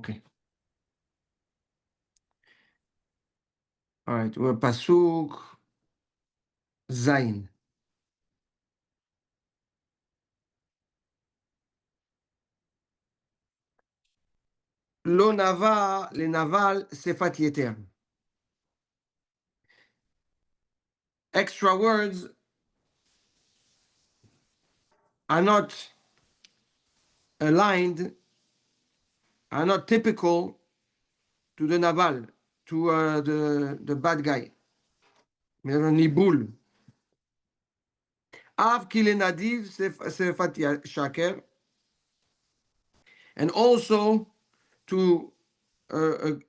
Okay. All right. We're Pasuk Zain. Lo nava le naval sefat yeter. Extra words are not aligned, are not typical to the naval, to the bad guy. Nibul. Av ki le nadiv sefat shaker. And also to a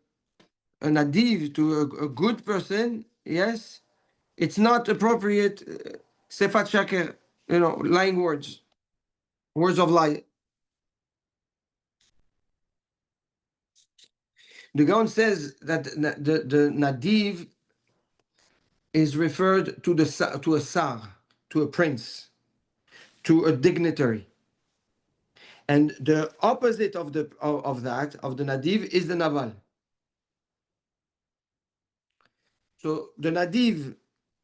nadiv, to a good person, yes, it's not appropriate. Sefat shaker, lying words, words of lie. The Gaon says that the nadiv is referred to to a sar, to a prince, to a dignitary, and the opposite of the nadiv is the naval. So the nadiv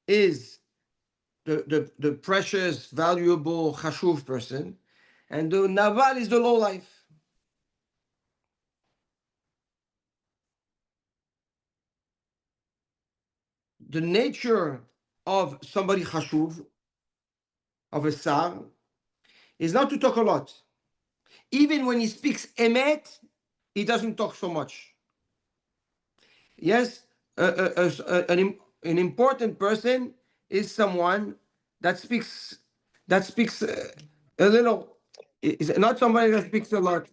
is the precious, valuable, chashuv person, and the naval is the low life. The nature of somebody chashuv, of a sar, is not to talk a lot. Even when he speaks emet, he doesn't talk so much. Yes, an important person is someone that speaks a little. Is not somebody that speaks a lot.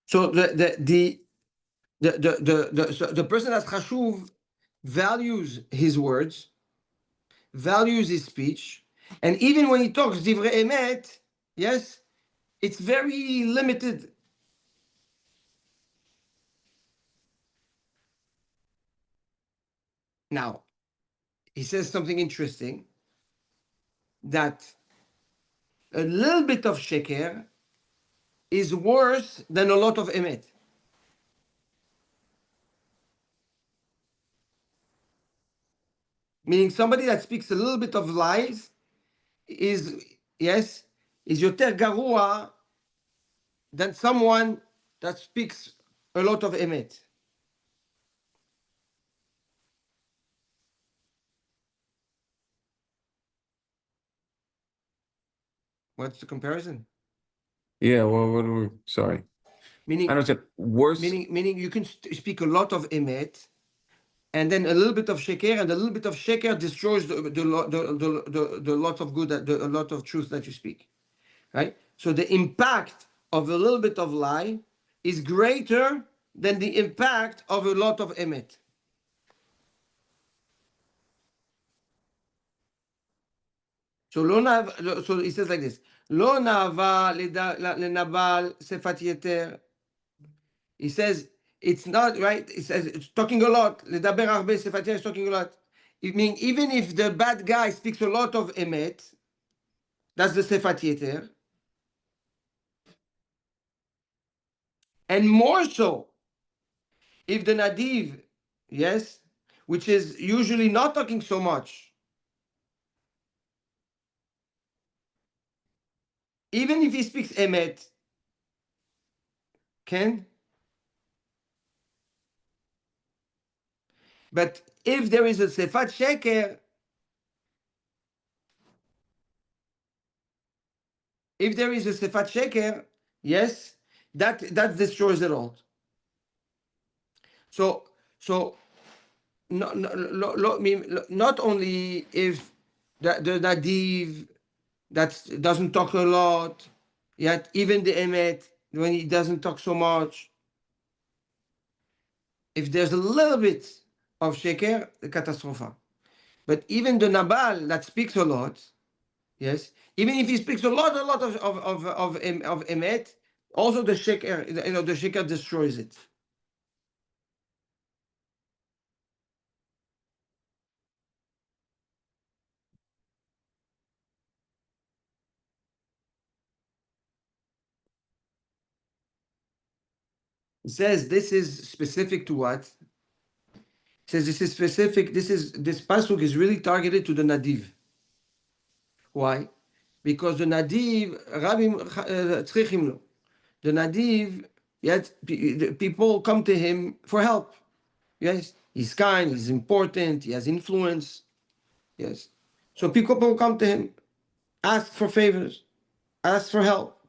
So the person that's chashuv values his words, values his speech, and even when he talks divrei emet, yes, it's very limited. Now, he says something interesting, that a little bit of sheker is worse than a lot of emet. Meaning somebody that speaks a little bit of lies is, yes, is yoter garua than someone that speaks a lot of emet. What's the comparison? Yeah, well, what are we, sorry. Meaning, I don't say worse. meaning you can speak a lot of emet, and then a little bit of sheker, and a little bit of sheker destroys the lot of good, a lot of truth that you speak, right? So the impact of a little bit of lie is greater than the impact of a lot of emet. So he says like this: Lo nava lenabal sefat yeter. He says it's not right. He says it's talking a lot. Ledaber arbe sefat yeter is talking a lot. It means even if the bad guy speaks a lot of emet, that's the sefat yeter, and more so if the nadiv, yes, which is usually not talking so much, even if he speaks emet, can. But if there is a sefat sheker, if there is a sefat sheker, yes, that destroys it all. So not only if the nadiv that doesn't talk a lot, yet even the emet when he doesn't talk so much, if there's a little bit of sheker, the catastrophe. But even the nabal that speaks a lot, yes, even if he speaks a lot of emet, also the sheker, the sheker destroys it. He says this is specific to what? He says this is specific. This pasuk is really targeted to the nadiv. Why? Because the nadiv, Rabim tzrichim lo. The nadiv, yet people come to him for help. Yes, he's kind, he's important, he has influence. Yes, so people come to him, ask for favors, ask for help,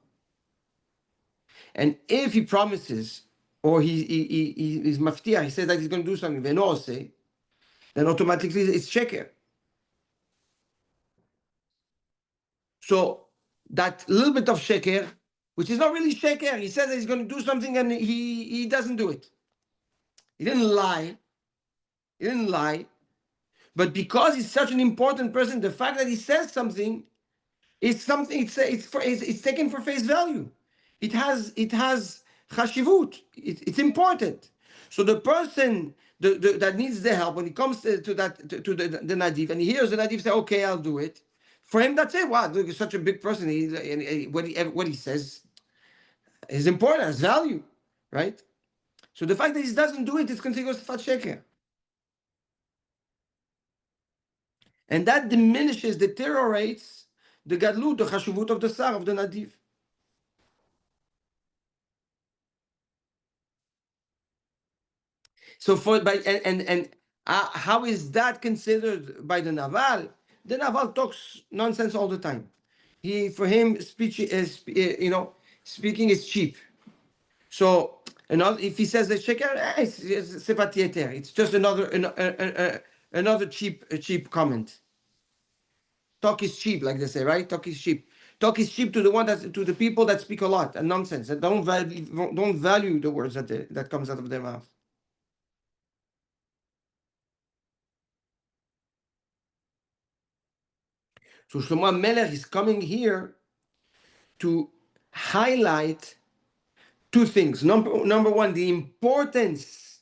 and if he promises or he's maftiah, he says that he's going to do something, venose, then automatically it's sheker. So that little bit of sheker, which is not really sheker, he says that he's going to do something and he doesn't do it. He didn't lie. He didn't lie. But because he's such an important person, the fact that he says something is something. It's taken for face value. It has chashivut. It's important. So the person that needs the help, when he comes to the nadiv and he hears the nadiv say, "Okay, I'll do it," for him that's it. Wow, look, he's such a big person. What he says is important, has value, right? So the fact that he doesn't do it is considered fat sheker. And that diminishes, deteriorates the gadlut, the chashuvut of the sar, of the nadiv. So how is that considered by the naval? The naval talks nonsense all the time. For him, speech is, speaking is cheap. So if he says the sheker, it's sifat yeter. It's just another cheap comment. Talk is cheap, like they say, right? Talk is cheap. Talk is cheap to the people that speak a lot and nonsense, that don't value the words that comes out of their mouth. So Shlomo Melech is coming here to highlight two things. Number one, the importance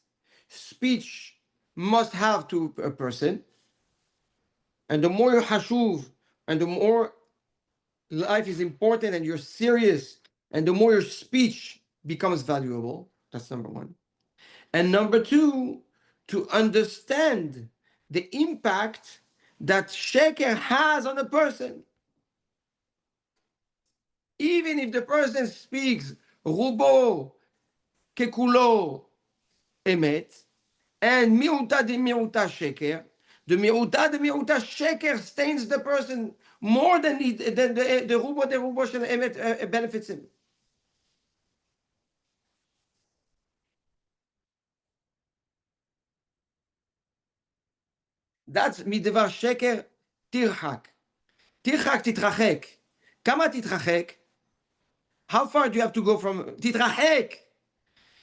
speech must have to a person, and the more you're hashuv, and the more life is important, and you're serious, and the more your speech becomes valuable. That's number one. And number two, to understand the impact that sheker has on a person. Even if the person speaks rubo kekulo emet, and miuta de miuta sheker, the miuta sheker stains the person more than the rubo de rubo shel emet benefits him. That's midvar sheker tirchak. Tirchak titrachek. Kama titrachek? How far do you have to go from titrachek?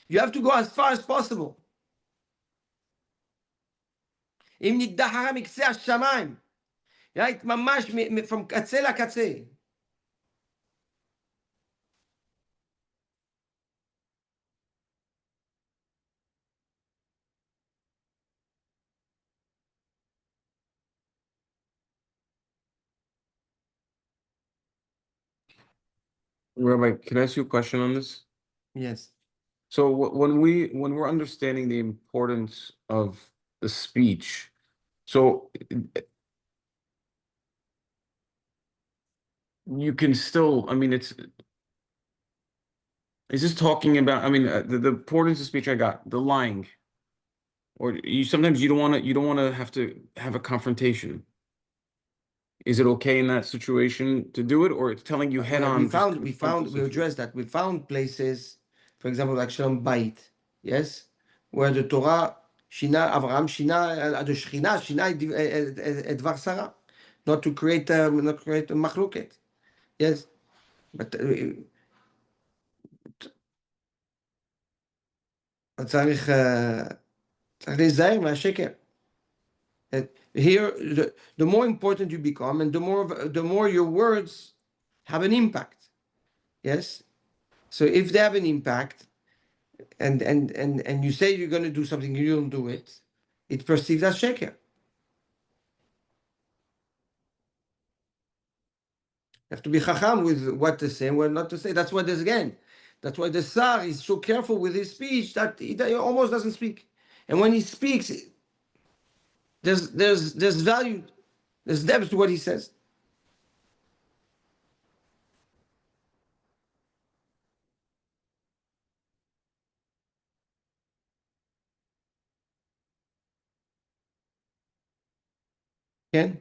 You have to go as far as possible. אם נתדחרה מקצה השמיים, right? ממש from קצה לקצה. Rabbi, can I ask you a question on this? Yes. So when we're understanding the importance of the speech, so you can still, I mean, is this talking about, I mean, the importance of speech I got, the lying, or sometimes you don't want to have a confrontation. Is it okay in that situation to do it, or it's telling you head on? We addressed that. We found places, for example, like Shalom Bait, yes, where the Torah Avraham shina, the Shechina shina et Dvar Sarah, not to create a machloket. Yes, but צריך להיזהר מהשקר. Here, the more important you become, and the more your words have an impact. Yes. So if they have an impact, and you say you're going to do something, you don't do it, it's perceived as sheker. You have to be chacham with what to say and what not to say. That's what is again. That's why the Tsar is so careful with his speech that he almost doesn't speak. And when he speaks, there's value, there's depth to what he says. כן?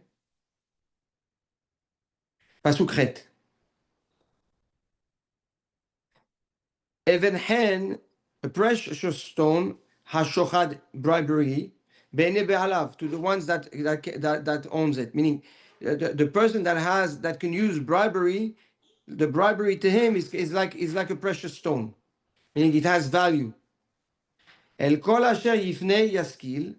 פסוק ח' אבן חן, a precious stone, השוחד, bribery, בעיני בעליו, to the ones that owns it. Meaning, the person that can use bribery, the bribery to him is like a precious stone. Meaning it has value. El kol asher yifnei yaskil,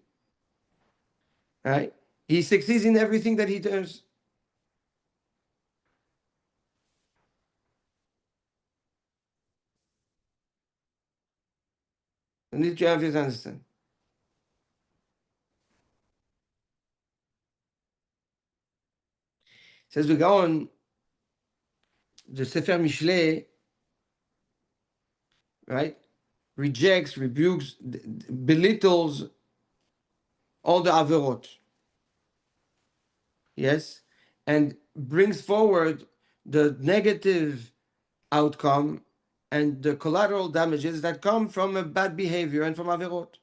right? He succeeds in everything that he does. I need to have you to understand. Says the Gaon, the Sefer Mishlei, right? Rejects, rebukes, belittles all the averot. Yes? And brings forward the negative outcome and the collateral damages that come from a bad behavior and from averot.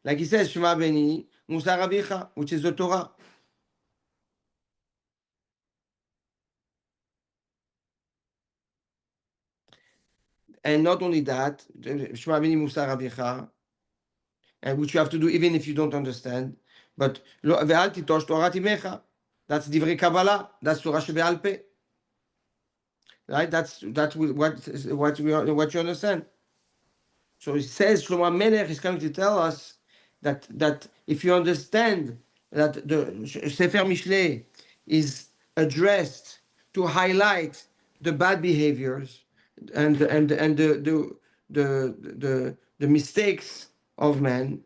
Like he says, Shema Beni, Musar Avicha, which is the Torah. And not only that, Shema Beni Musar Avicha, and which you have to do even if you don't understand, but Ve'al titosh Torah timecha. That's Divrei Kabbalah. That's Torah shebe'al peh. Right? That's what you understand. So it says Shlomo Melech is coming to tell us that if you understand that the Sefer Mishlei is addressed to highlight the bad behaviors and the mistakes of man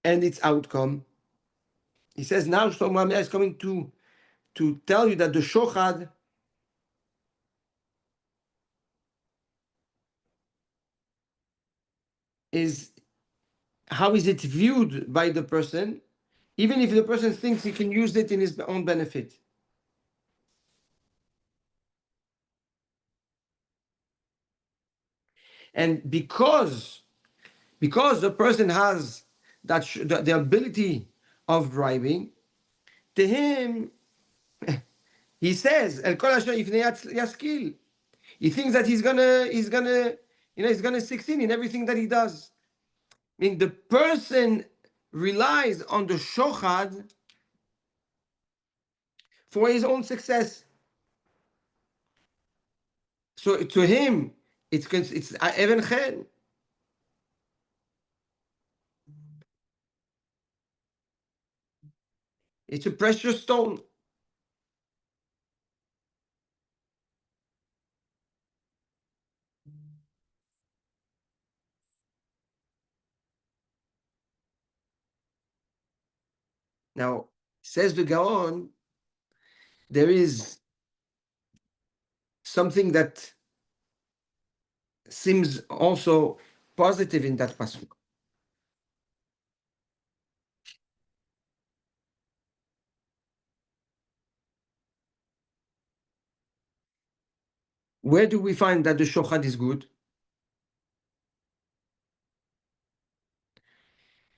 and its outcome, he says now Shlomo Melech is coming to tell you that the shochad is, how is it viewed by the person, even if the person thinks he can use it in his own benefit. And because the person has the ability of bribing, to him, he says, El kol asher yifnei yaskil. He thinks that he's gonna succeed in everything that he does. I mean, the person relies on the shochad for his own success. So to him, it's even chen. It's a precious stone. Now, says the Gaon, there is something that seems also positive in that pasuk. Where do we find that the shochad is good?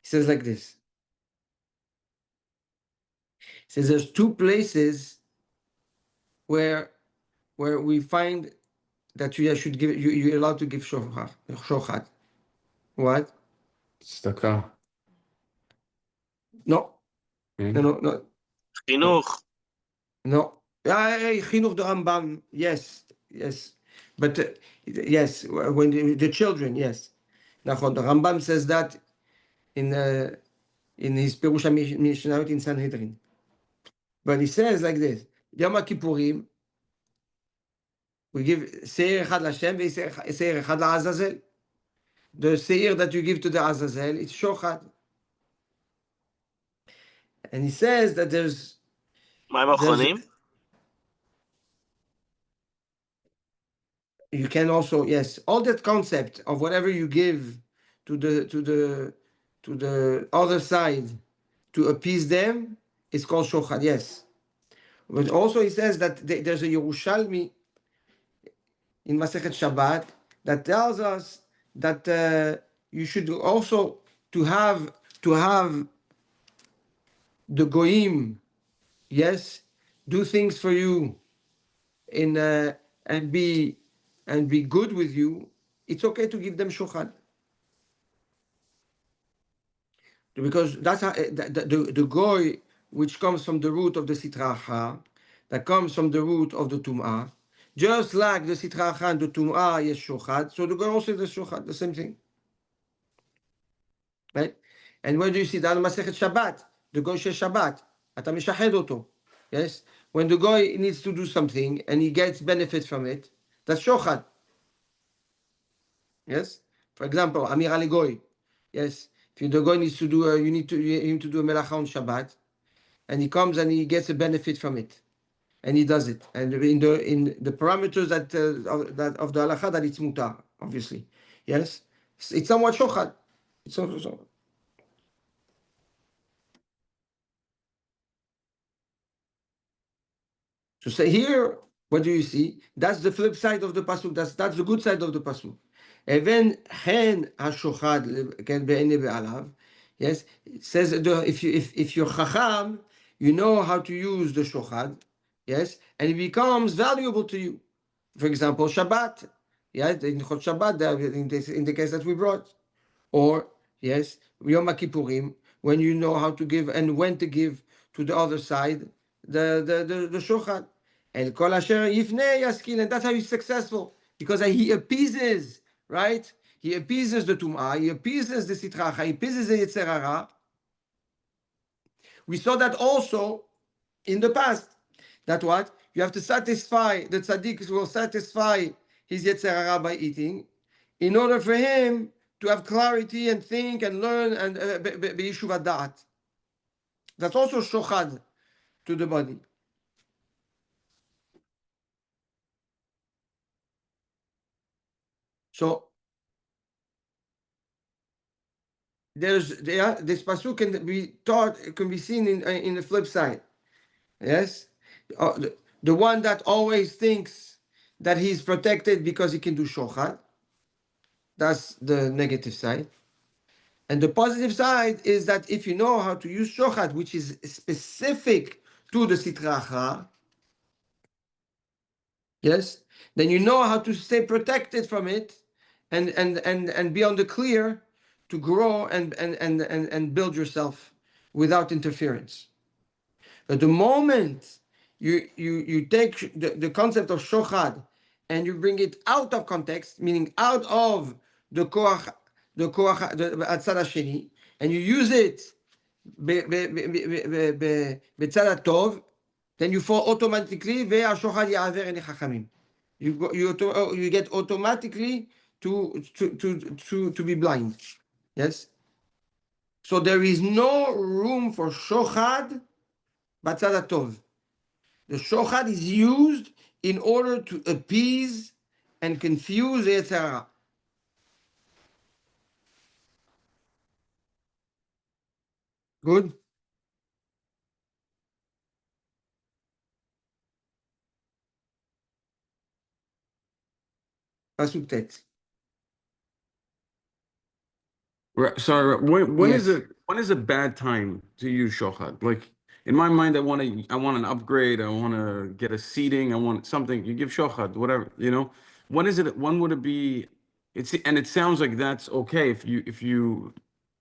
He says like this. He says there's two places where we find that you should give, you're allowed to give shochad. What? Tzedakah. No, no. חינוך. No. Chinuch the Rambam, yes. But yes, when the children, yes. Nachon, the Rambam says that in his Perush HaMishnayot in Sanhedrin. But he says like this, Yom HaKippurim, we give Seir Echad Lashem, Seir Echad LaAzazel. The Seir that you give to the Azazel, it's Shochad. And he says that there's... מה עם האחרונים? you can also, yes, all that concept of whatever you give to the other side to appease them is called shochad, yes. But also he says that there's a Yerushalmi in Masechet Shabbat that tells us that you should also to have the goyim, yes, do things for you in and be good with you. It's okay to give them shochad because that's how the goy, which comes from the root of the sitracha, that comes from the root of the tum'ah. Just like the sitracha and the tum'ah is shochad, so the goy also is shochad, the same thing. Right? And when do you see that? Masechet Shabbat, the goy shel Shabbat, אתה משחד אותו. Yes? When the goy needs to do something and he gets benefit from it, that's shochad. Yes? For example, Amir Ali goy. Yes? If the goy needs to do, you need to do a melacha on Shabbat, and he comes and he gets a benefit from it, and he does it, and in the parameters of the halacha that it's mutar, obviously. Yes? It's somewhat shochad. It's also. So say here, what do you see? That's the flip side of the pasuk. That's the good side of the pasuk. Even hen hashochad can be any be'alav. Yes, it says if you're chacham, you know how to use the shochad. Yes, and it becomes valuable to you. For example, Shabbat. Yeah, in Shabbat, in the case that we brought. Or, yes, Yom Kippurim, when you know how to give and when to give to the other side, the shochad. And Kol Asher Yifnei Yaskil, and that's how he's successful, because he appeases, right? He appeases the Tum'ah, he appeases the Sitracha, he appeases the Yetzer Hara. We saw that also in the past. That what? You have to satisfy, the tzaddik will satisfy his Yetzer Hara by eating, in order for him to have clarity and think and learn and b'yishuv da'at. That's also shochad to the body. So this pasuk can be taught, can be seen in the flip side. Yes, the one that always thinks that he's protected because he can do shochad. That's the negative side. And the positive side is that if you know how to use shochad, which is specific to the sitracha, yes, then you know how to stay protected from it and be on the clear to grow and build yourself without interference. But the moment you take the concept of shochad and you bring it out of context, meaning out of the koach, the atzad hasheni, and you use it b'tzad tov, then you fall automatically ve'ashochad ya'aver ene chachamim. You get automatically to be blind. Yes. So there is no room for shochad b'tzad tov. The shochad is used in order to appease and confuse the Yetzer Hara. Good? Pasuk tet. Right, sorry, when is Yes. it when is a bad time to use shochad? Like in my mind, I want an upgrade, I want to get a seating, I want something. You give shochad, whatever, you know. When is it? When would it be? And it sounds like that's okay if you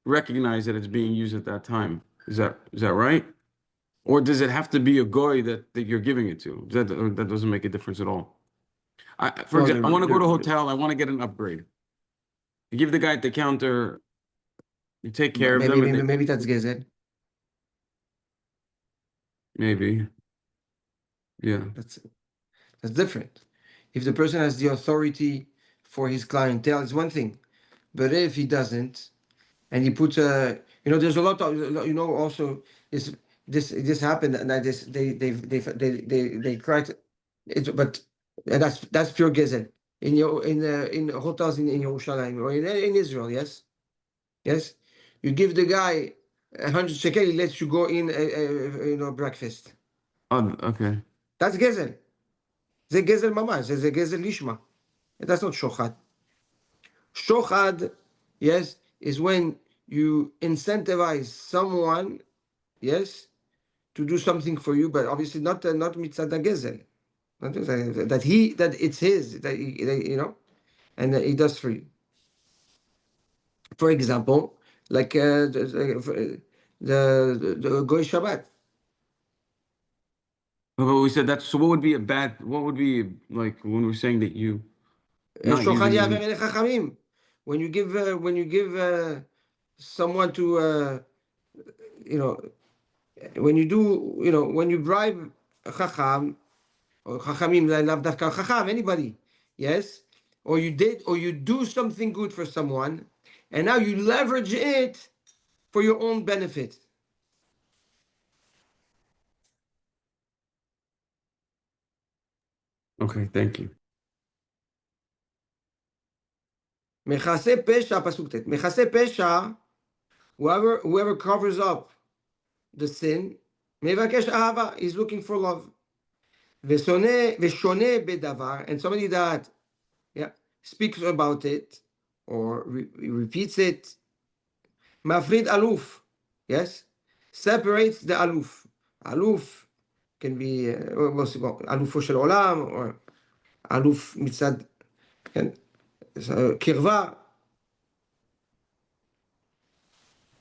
recognize that it's being used at that time. Is that right? Or does it have to be a goy that you're giving it to? That doesn't make a difference at all. For No, example, I want to go to a hotel. I want to get an upgrade. You give the guy at the counter. You take care of maybe them, and maybe maybe that's gezer. maybe, yeah. That's different. If the person has the authority for his clientele, it's one thing. But if he doesn't, and he puts a, there's a lot of, also this happened, and I just they try to, but and that's pure gezer. in hotels in Yerushalayim or in Israel. Yes, yes. You give the guy 100 shekel, he lets you go in, breakfast. Oh, okay. That's gezel. זה גזל ממש, זה גזל לשמה. That's not shochad. Shochad, yes, is when you incentivize someone, yes, to do something for you, but obviously not mitzad gezel. That it's his, and that he does for you. For example, like the Goy Shabbat. But we said that. So what would be a bad? What would be like when we're saying that you not Shochad using yaver them? elei chachamim. When you give someone to you know when you do when you bribe a chacham or chachamim lav dafka chacham, anybody, yes, or you do something good for someone, and now you leverage it for your own benefit. Okay, thank you. Mechase pesha, pasuk tet. Mechase pesha, whoever covers up the sin, mevakesh ahava, is looking for love. Veshone bedavar, and somebody that speaks about it or repeats it. Mafrid aluf, yes, separates the aluf. Aluf can be aluf shel olam or aluf mitzad kirva.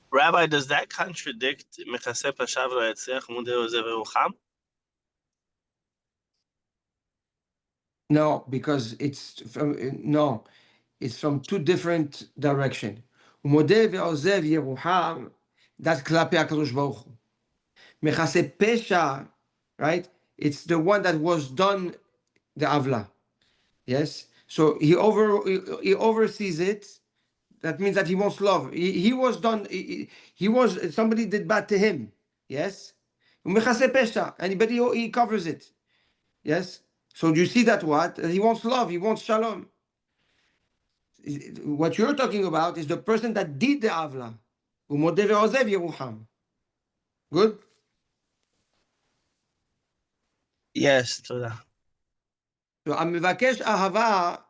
Rabbi, does that contradict Mechase Pashav Lo Yatzliach Mudei Ozev Rucham? No, because it's from two different directions. Umodeh ve'ozev Yeruham, that's klape HaKadosh Baruch Hu. Mechase pesha, right? It's the one that was done, the avla. Yes. So he oversees it. That means that he wants love. He was done. He was somebody did bad to him. Yes. Umechase pesha, but he covers it. Yes. So do you see that what? He wants love. He wants shalom. What you're talking about is the person that did the avla. Umodeh ve'ozev Yeruham. Good. Yes, Toda. So Amivakesh Ahava,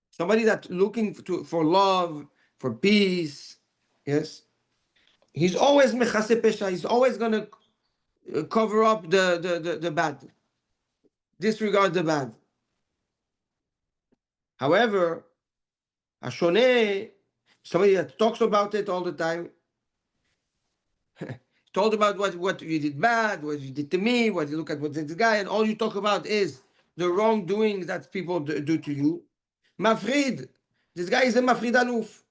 somebody that looking for love, for peace, yes, he's always mechase pesha. He's always gonna cover up the bad, disregard the bad. However, Ashone, somebody that talks about it all the time, told about what you did bad, what you did to me, what you look at what this guy, and all you talk about is the wrongdoing that people do to you. Mafrid, this guy is a mafrid aluf.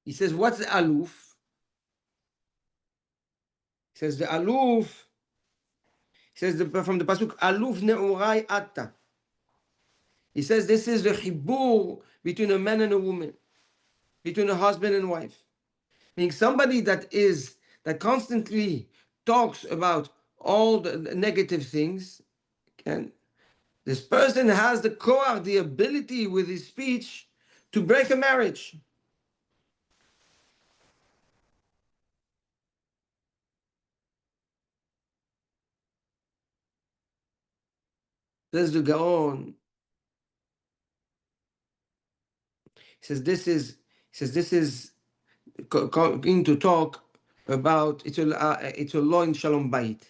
He says, what's the aluf? He says the aluf. He says from the pasuk aluf neurai atta. He says this is the chibur between a man and a woman, between a husband and wife. Meaning somebody that constantly talks about all the negative things, and this person has the koach, the ability with his speech to break a marriage. Says the Gaon. He says this is going to talk about it's a law in Shalom Bayit.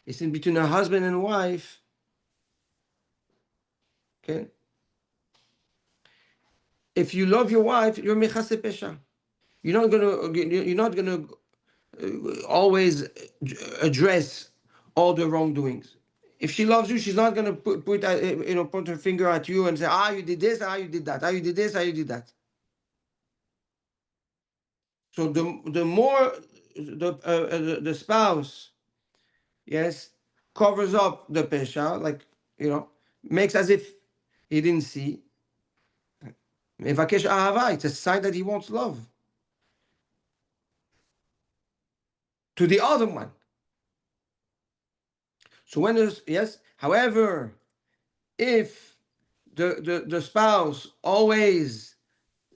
It's in between a husband and wife. Okay. If you love your wife, you're mechase pesha. You're not gonna always address all the wrongdoings. If she loves you, she's not gonna put her finger at you and say, you did this, you did that, you did this, you did that. So the more the spouse, yes, covers up the pesha, like makes as if he didn't see. Mevakesh ahava, it's a sign that he wants love. to the other one. So when there's, yes, however, if the spouse always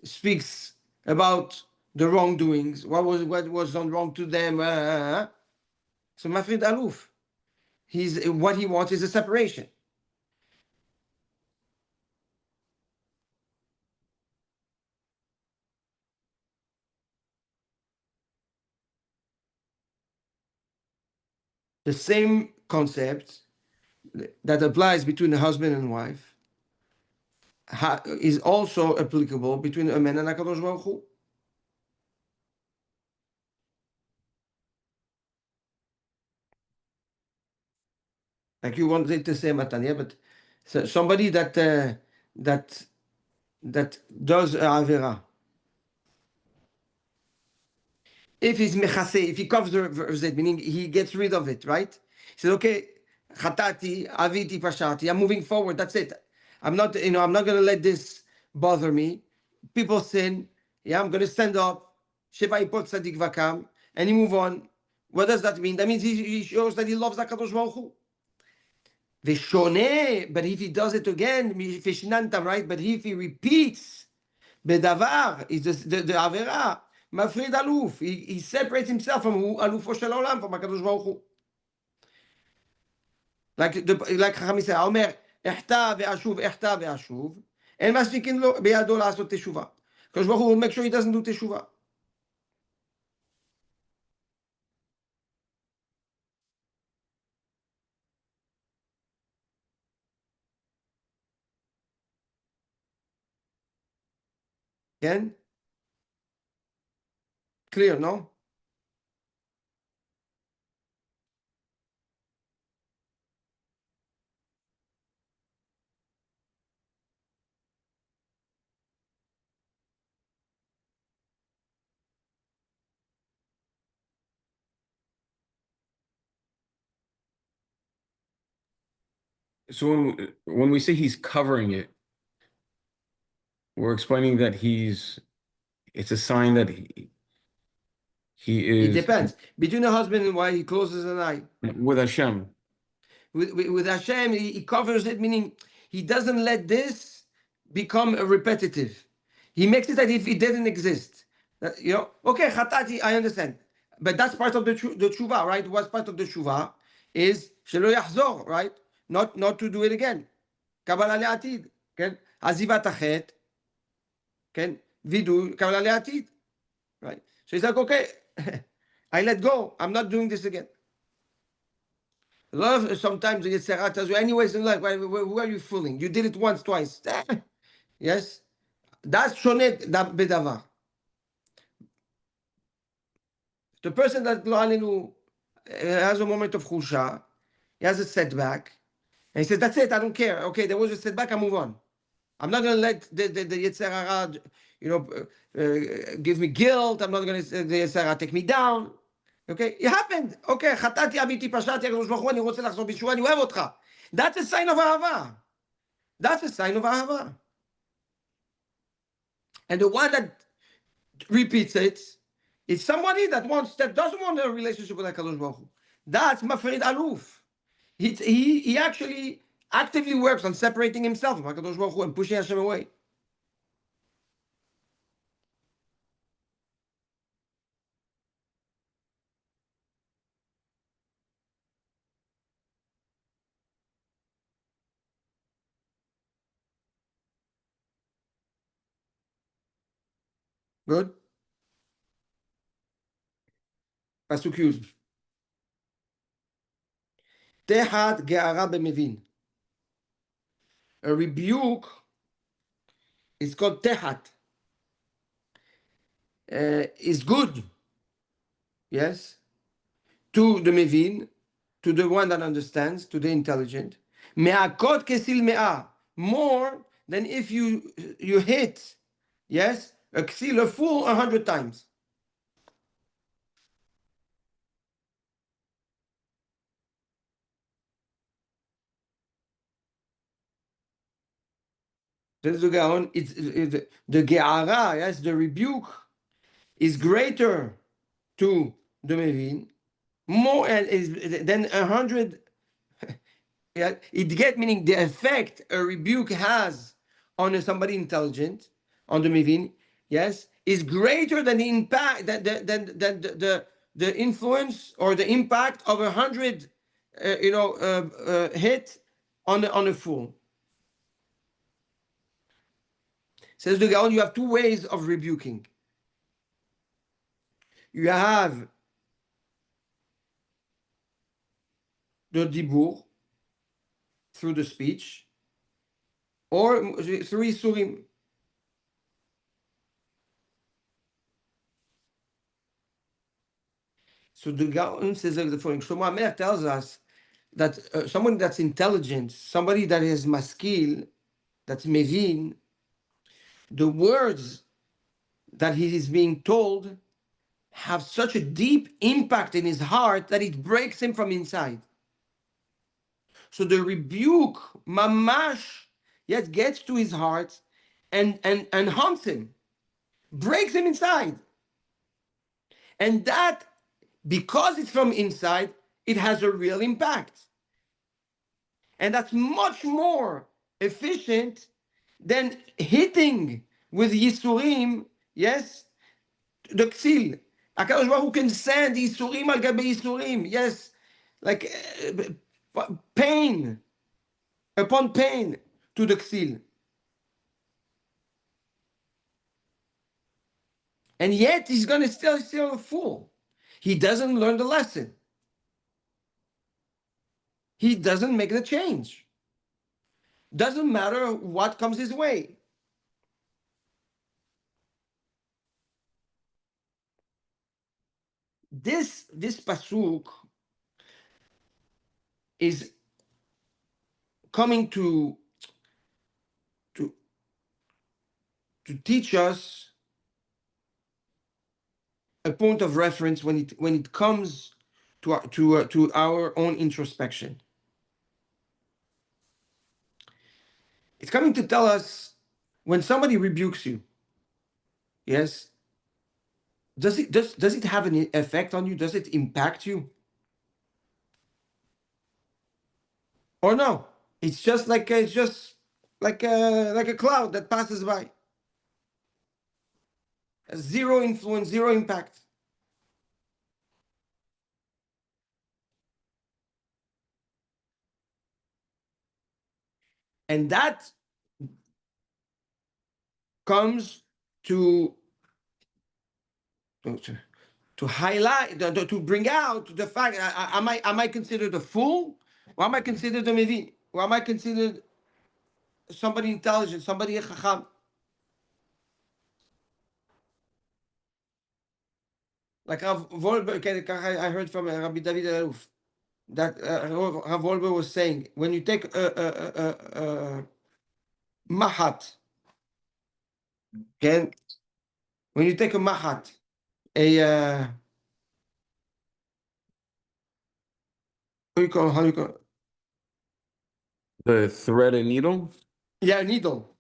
speaks about the wrongdoings, what was done wrong to them, so Mafrid Aluf, what he wants is a separation. The same concept that applies between a husband and wife is also applicable between a man and HaKadosh Baruch Hu. Like you wanted to say, Matanya, but somebody that does avera, if he's mechase, if he covers the meaning he gets rid of it, right? He says, okay, chatati, aviti, pashati, I'm moving forward. That's it. I'm not going to let this bother me. People sin. Yeah, I'm going to stand up. Sheva ipot tzadik vakam, and he move on. What does that mean? That means he shows that he loves HaKadosh Baruch Hu. Veshone, but if he does it again, fishnanta, right? But if he repeats, bedavar is the avera. Mafrid aluf. He separates himself from alufo shel olam, from HaKadosh Baruch Hu. Like Chacham said, Omer, ehta ve'ashuv, אין מספיקים לו בידו לעשות תשובה. הקדוש ברוך הוא make sure he doesn't do תשובה. כן? Clear, no? So when we say he's covering it, we're explaining that it's a sign that he It is depends. Between a husband and wife, he closes an eye. with Hashem. With Hashem, he covers it, meaning he doesn't let this become a repetitive. He makes it as if it didn't exist. Okay, chatati, I understand. But that's part of the tshuva, right? What's part of the tshuva is shelo yachzor, right? Not to do it again. Kabbalah le'atid. Okay? Azivat achet. Okay? Vidu, Kabbalah le'atid. Right? So he's like, okay, I let go. I'm not doing this again. A lot of sometimes the Yetzirah tells you, anyways in life, who are you fooling? You did it once, twice. Yes? That's shonet bedavar. The person that lo alenu has a moment of chusha, he has a setback, and he says, that's it, I don't care. Okay, there was a setback, I move on. I'm not going to let the Yetzirah, give me guilt. I'm not going to let the Yetzirah take me down. Okay, it happened. Okay, חטאתי, עוויתי, פשעתי, הקדוש ברוך הוא, אני רוצה לחזור בתשובה, אני אוהב אותך. That's a sign of אהבה. That's a sign of אהבה. And the one that repeats it is somebody that doesn't want a relationship with HaKadosh Baruch Hu. That's Mafrid Aluf. He actually actively works on separating himself from HaKadosh Baruch Hu and pushing Hashem away. Good? Pasuk Yud. Tehat ge'ara b'mevin. A rebuke is called tehat. Is good, yes, to the mevin, to the one that understands, to the intelligent. Me'akot kesil me'ah, more than if you hit, yes, a ksil, a fool 100 times. It's the ge'ara, yes, the rebuke is greater to the mevin more than 100. Yeah, it get meaning the effect a rebuke has on somebody intelligent, on the mivin, yes, is greater than the impact the influence or the impact of 100 hit on a fool. Says the Gaon, you have two ways of rebuking. You have the dibur, through the speech, or through isurim. So the Gaon says the following. Shlomo HaMelech tells us that someone that's intelligent, somebody that has maskil, that's mevin, the words that he is being told have such a deep impact in his heart that it breaks him from inside. So the rebuke, mamash, yet gets to his heart and haunts him, breaks him inside. And that, because it's from inside, it has a real impact. And that's much more efficient than hitting with Yisurim, yes, the Ksil. HaKadosh Baruch Hu can send Yisurim al gabe Yisurim, yes, like pain upon pain to the Ksil. And yet he's going to still a fool. He doesn't learn the lesson. He doesn't make the change. Doesn't matter what comes his way. This pasuk is coming to teach us a point of reference when it comes to our own introspection. It's coming to tell us when somebody rebukes you, yes, does it have an effect on you? Does it impact you? Or no? It's just like a cloud that passes by. Zero influence, zero impact. And that comes to highlight, to bring out the fact: am I considered a fool, or am I considered a mevin, or am I considered somebody intelligent, somebody a chacham? Like Rav Wolber, I heard from Rabbi David Aruf that Rav Wolber was saying, when you take a mahat, okay, when you take a mahat, how you call it? The thread and needle? Yeah, a needle.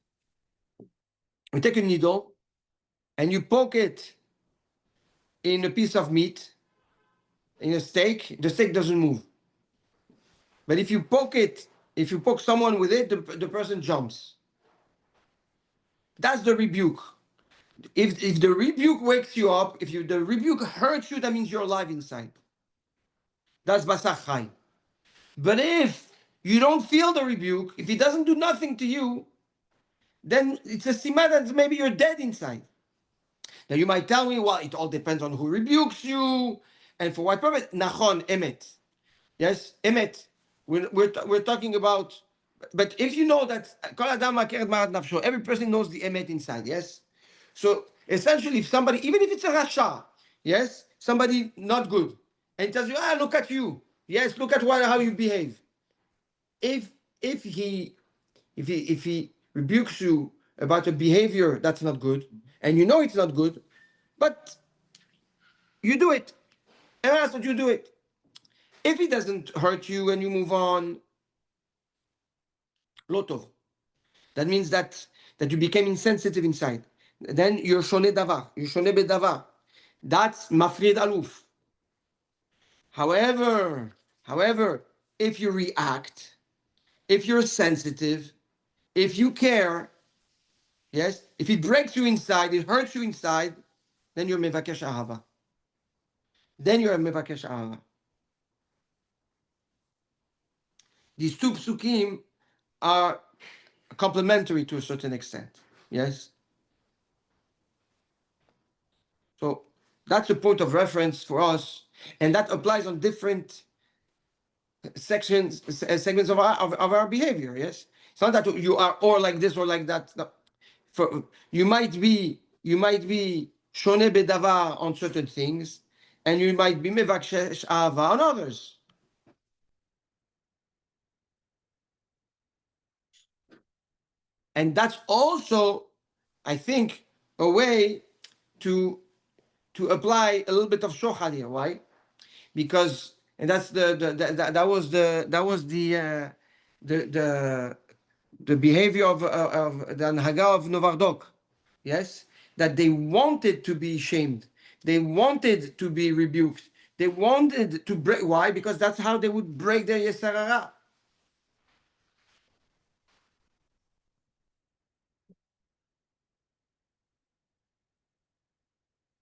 You take a needle and you poke it in a piece of meat, in a steak, the steak doesn't move. But if you poke someone with it, the person jumps. That's the rebuke. If the rebuke wakes you up, the rebuke hurts you, that means you're alive inside. That's basar chai. But if you don't feel the rebuke, if it doesn't do nothing to you, then it's a simah that maybe you're dead inside. Now you might tell me, well, it all depends on who rebukes you and for what purpose. Nachon, emet. Yes, emet. We're talking about, but if you know that kol adam makeret marat nafsho, every person knows the emet inside. Yes, so essentially, if somebody, even if it's a rasha, yes, somebody not good, and tells you, look at you, yes, look at how you behave. If he rebukes you about a behavior that's not good, and you know it's not good, but you do it, and that's what you do it. If it doesn't hurt you and you move on, lotov. That means that you became insensitive inside. Then you're shone davar. You're shone bedavar. That's mafrid aluf. However, if you react, if you're sensitive, if you care, yes, if it breaks you inside, it hurts you inside, then you're mevakesh ahava. Then you're a mevakesh ahava. These two psukim are complementary to a certain extent. Yes. So that's a point of reference for us, and that applies on different segments of our behavior. Yes. It's not that you are or like this or like that. No. For you might be shone bedavar on certain things, and you might be mevakshesh ahava on others. And that's also, I think, a way to apply a little bit of shochad here. Why? Because and that's that was the behavior of the Anhaga of Novardok. Yes, that they wanted to be shamed, they wanted to be rebuked, they wanted to break. Why? Because that's how they would break their Yetzer Hara.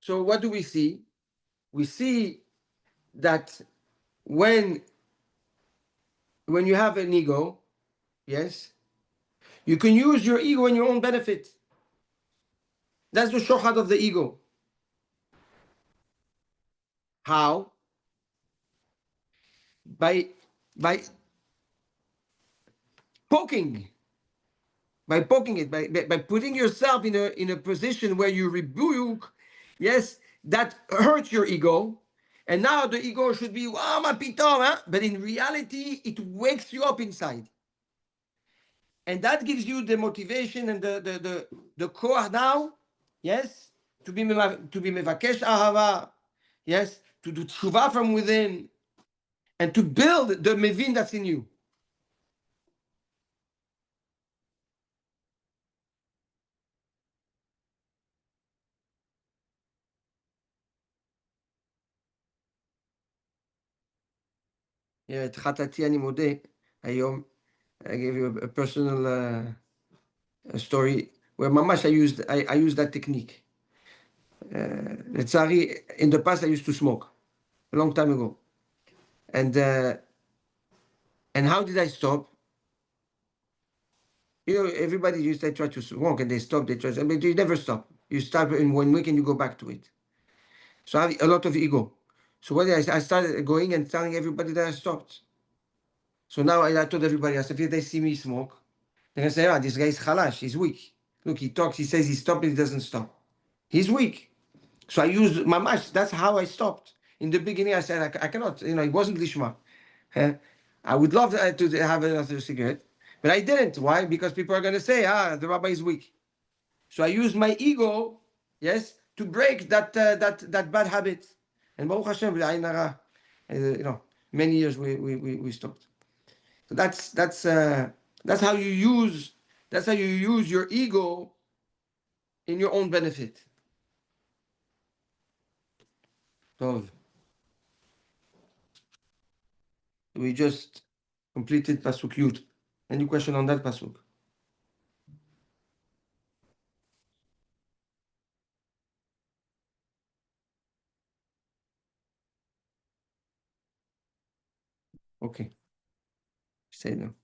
So what do we see? We see that when you have an ego, yes, you can use your ego in your own benefit. That's the shochad of the ego. How? By by poking, by putting yourself in a position where you rebuke, yes, that hurts your ego. And now the ego should be, oh, ma pitom, huh? But in reality, it wakes you up inside. And that gives you the motivation and the core now, yes, to be mevakesh ahava, yes, to do tshuva from within, and to build the mevin that's in you. Yeah, את חטאתי אני מודה היום. I gave you a personal a story where mamash I used that technique. לצערי, in the past I used to smoke a long time ago, and how did I stop? You know, everybody used to try to smoke and they stop. They try, but you never stop. You start in 1 week and you go back to it. So I have a lot of ego. So what did I started going and telling everybody that I stopped. So now I told everybody, I said, if they see me smoke, they're gonna say, ah, this guy is chalash, he's weak. Look, he talks, he says he stopped, but he doesn't stop. He's weak. So I used mamash. That's how I stopped. In the beginning, I said, I cannot, it wasn't lishma. I would love to have another cigarette, but I didn't. Why? Because people are going to say, the rabbi is weak. So I used my ego, yes, to break that bad habit. And Baruch Hashem, many years we stopped. So that's how you use your ego in your own benefit. So we just completed Pasuk Yud. Any question on that Pasuk? Okay. Say no.